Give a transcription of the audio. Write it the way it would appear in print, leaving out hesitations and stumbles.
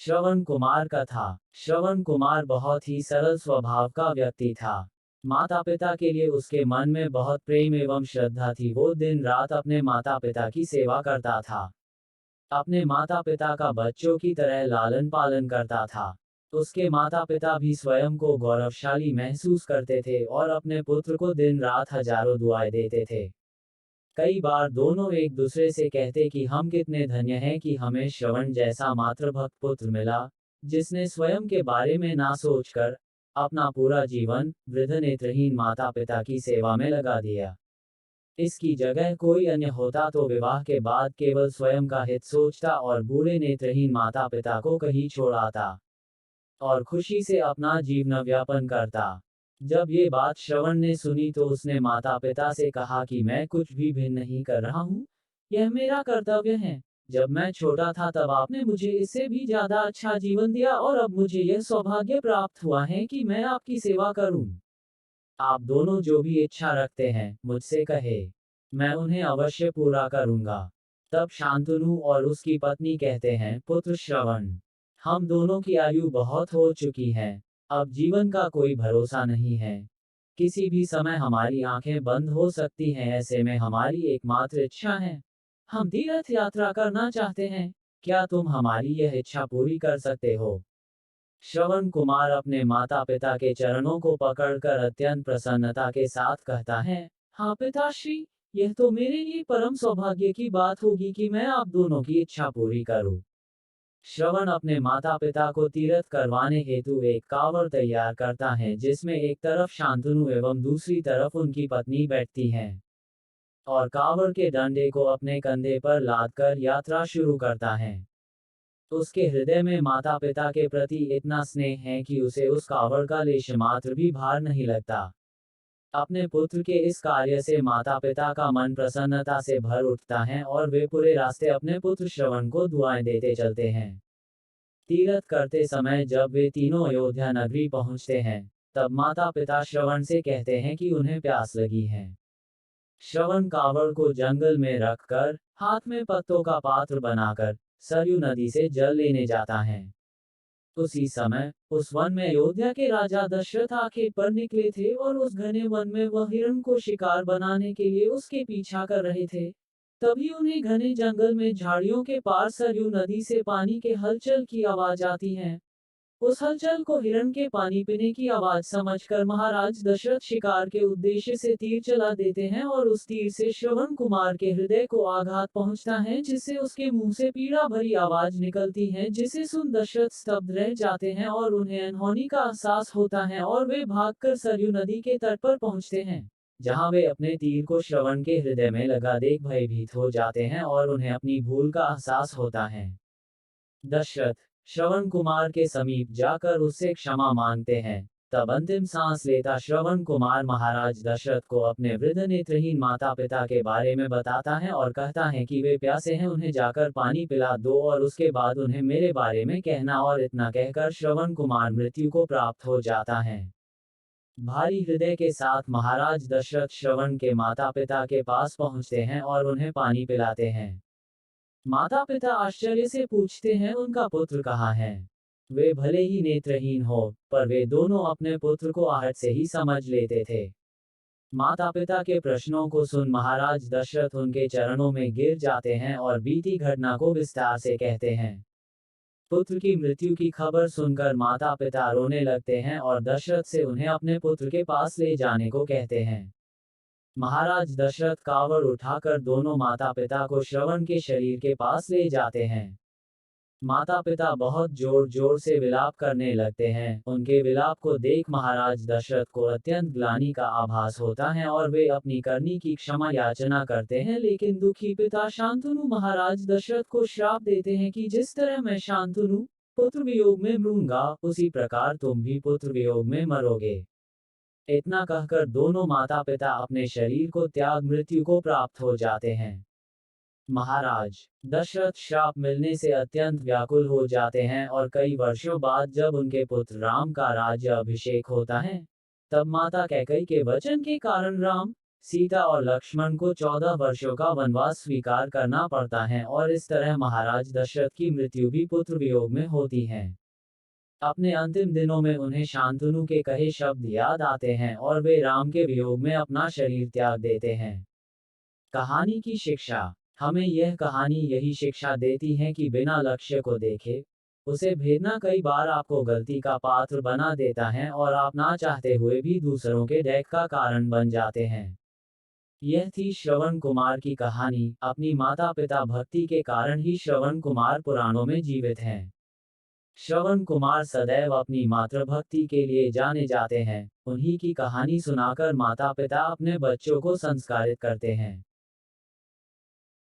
श्रवण कुमार का था। श्रवण कुमार बहुत ही सरल स्वभाव का व्यक्ति था। माता पिता के लिए उसके मन में बहुत प्रेम एवं श्रद्धा थी। वो दिन रात अपने माता पिता की सेवा करता था। अपने माता पिता का बच्चों की तरह लालन पालन करता था। उसके माता पिता भी स्वयं को गौरवशाली महसूस करते थे और अपने पुत्र को दिन रात हजारों दुआएं देते थे। कई बार दोनों एक दूसरे से कहते कि हम कितने धन्य हैं कि हमें श्रवण जैसा मातृभक्त पुत्र मिला, जिसने स्वयं के बारे में ना सोचकर अपना पूरा जीवन वृद्ध नेत्रहीन माता पिता की सेवा में लगा दिया। इसकी जगह कोई अन्य होता तो विवाह के बाद केवल स्वयं का हित सोचता और बूढ़े नेत्रहीन माता पिता को कहीं छोड़ आता और खुशी से अपना जीवन व्यापन करता। जब ये बात श्रवण ने सुनी तो उसने माता पिता से कहा कि मैं कुछ भी भिन्न नहीं कर रहा हूँ, यह मेरा कर्तव्य है। जब मैं छोटा था तब आपने मुझे इससे भी ज्यादा अच्छा जीवन दिया और अब मुझे यह सौभाग्य प्राप्त हुआ है कि मैं आपकी सेवा करूं। आप दोनों जो भी इच्छा रखते हैं मुझसे कहे, मैं उन्हें अवश्य पूरा करूंगा। तब शांतनु और उसकी पत्नी कहते हैं, पुत्र श्रवण, हम दोनों की आयु बहुत हो चुकी है। अब जीवन का कोई भरोसा नहीं है। किसी भी समय हमारी आंखें बंद हो सकती हैं। ऐसे में हमारी एकमात्र इच्छा है, हम तीर्थ यात्रा करना चाहते हैं। क्या तुम हमारी यह इच्छा पूरी कर सकते हो? श्रवण कुमार अपने माता पिता के चरणों को पकड़कर अत्यंत प्रसन्नता के साथ कहता है, हाँ पिताश्री, यह तो मेरे लिए परम सौभाग्य की बात होगी कि मैं आप दोनों की इच्छा पूरी करूं। श्रवण अपने माता पिता को तीर्थ करवाने हेतु एक कांवड़ तैयार करता है, जिसमें एक तरफ शांतनु एवं दूसरी तरफ उनकी पत्नी बैठती हैं और कांवड़ के डंडे को अपने कंधे पर लादकर यात्रा शुरू करता है। उसके हृदय में माता पिता के प्रति इतना स्नेह है कि उसे उस कावड़ का लेश मात्र भी भार नहीं लगता। अपने पुत्र के इस कार्य से माता पिता का मन प्रसन्नता से भर उठता है और वे पूरे रास्ते अपने पुत्र श्रवण को दुआएं देते चलते हैं। तीर्थ करते समय जब वे तीनों अयोध्या नगरी पहुंचते हैं, तब माता पिता श्रवण से कहते हैं कि उन्हें प्यास लगी है। श्रवण कावड़ को जंगल में रखकर हाथ में पत्तों का पात्र बनाकर सरयू नदी से जल लेने जाता है। उसी समय उस वन में अयोध्या के राजा दशरथ आखेट पर निकले थे और उस घने वन में वह हिरण को शिकार बनाने के लिए उसके पीछा कर रहे थे। तभी उन्हें घने जंगल में झाड़ियों के पार सरयू नदी से पानी के हलचल की आवाज आती है। उस हलचल को हिरण के पानी पीने की आवाज समझकर महाराज दशरथ शिकार के उद्देश्य से तीर चला देते हैं और उस तीर से श्रवण कुमार के हृदय को आघात पहुंचता है, जिससे उसके मुंह से पीड़ा भरी आवाज निकलती है, जिसे सुन दशरथ स्तब्ध रह जाते हैं और उन्हें अनहोनी का एहसास होता है और वे भागकर सरयू नदी के तट पर पहुंचते हैं, जहां वे अपने तीर को श्रवण के हृदय में लगा देख भयभीत हो जाते हैं और उन्हें अपनी भूल का एहसास होता है। दशरथ श्रवण कुमार के समीप जाकर उससे क्षमा मांगते हैं। तब अंतिम सांस लेता श्रवण कुमार महाराज दशरथ को अपने वृद्ध नेत्रहीन माता पिता के बारे में बताता है और कहता है कि वे प्यासे हैं, उन्हें जाकर पानी पिला दो और उसके बाद उन्हें मेरे बारे में कहना। और इतना कहकर श्रवण कुमार मृत्यु को प्राप्त हो जाता है। भारी हृदय के साथ महाराज दशरथ श्रवण के माता पिता के पास पहुंचते हैं और उन्हें पानी पिलाते हैं। माता पिता आश्चर्य से पूछते हैं, उनका पुत्र कहाँ है? वे भले ही नेत्रहीन हो, पर वे दोनों अपने पुत्र को आहट से ही समझ लेते थे। माता पिता के प्रश्नों को सुन महाराज दशरथ उनके चरणों में गिर जाते हैं और बीती घटना को विस्तार से कहते हैं। पुत्र की मृत्यु की खबर सुनकर माता पिता रोने लगते हैं और दशरथ से उन्हें अपने पुत्र के पास ले जाने को कहते हैं। महाराज दशरथ कावड़ उठाकर दोनों माता पिता को श्रवण के शरीर के पास ले जाते हैं। माता पिता बहुत जोर जोर से विलाप करने लगते हैं। उनके विलाप को देख महाराज दशरथ को अत्यंत ग्लानि का आभास होता है और वे अपनी करनी की क्षमा याचना करते हैं, लेकिन दुखी पिता शांतनु महाराज दशरथ को श्राप देते हैं कि जिस तरह मैं शांतनु पुत्र वियोग में मरूंगा, उसी प्रकार तुम भी पुत्र वियोग में मरोगे। इतना कहकर दोनों माता पिता अपने शरीर को त्याग मृत्यु को प्राप्त हो जाते हैं। महाराज दशरथ श्राप मिलने से अत्यंत व्याकुल हो जाते हैं और कई वर्षों बाद जब उनके पुत्र राम का राज्य अभिषेक होता है, तब माता कैकेयी के वचन के कारण राम सीता और लक्ष्मण को 14 वर्षों का वनवास स्वीकार करना पड़ता है और इस तरह महाराज दशरथ की मृत्यु भी पुत्र वियोग में होती है। अपने अंतिम दिनों में उन्हें शांतनु के कहे शब्द याद आते हैं और वे राम के वियोग में अपना शरीर त्याग देते हैं। कहानी की शिक्षा। हमें यह कहानी यही शिक्षा देती है कि बिना लक्ष्य को देखे उसे भेदना कई बार आपको गलती का पात्र बना देता है और आप ना चाहते हुए भी दूसरों के डैक का कारण बन जाते हैं। यह थी श्रवण कुमार की कहानी। अपनी माता पिता भक्ति के कारण ही श्रवण कुमार पुराणों में जीवित हैं। श्रवण कुमार सदैव अपनी मातृभक्ति के लिए जाने जाते हैं। उन्हीं की कहानी सुनाकर माता पिता अपने बच्चों को संस्कारित करते हैं।